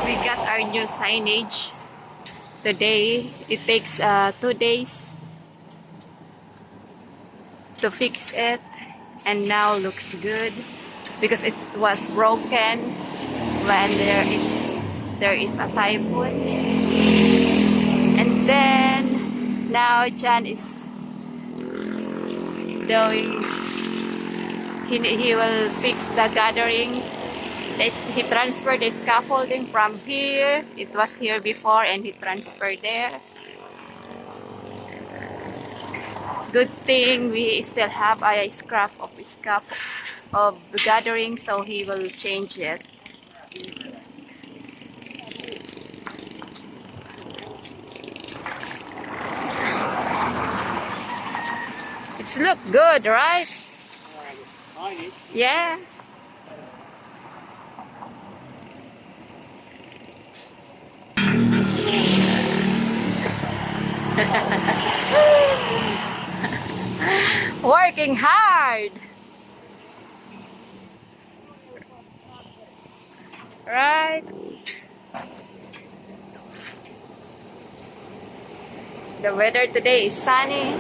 We got our new signage today. It takes 2 days to fix it, and now looks good because it was broken when there is a typhoon. And then now John is doing, he will fix the gathering. He transferred the scaffolding from here. It was here before and he transferred there. Good thing we still have a scrap of gathering, so he will change it. It's look good, right? Yeah. Working hard. Right? The weather today is sunny.